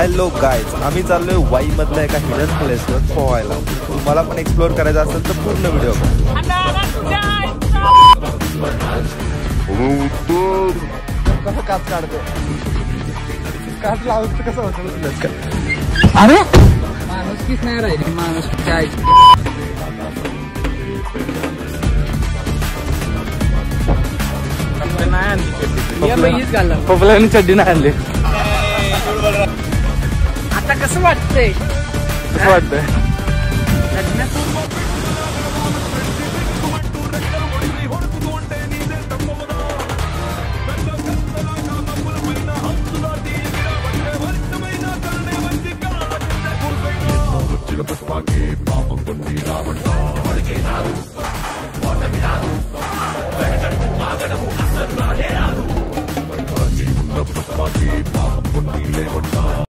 Hello guys, आम्ही चाललोय वाई मधल्या एका हिडन प्लेसवर पोहायला. तुम्हाला पण एक्सप्लोर करायचं असेल तर पूर्ण व्हिडिओ कसं काच काढतो, काच लावतो कसं होतं. अरे माणूस किस नाही राहिली, माणूस काय पपलाने चड्डी नाही आणली. आता कसं वाटतंय? कसं वाटतंय?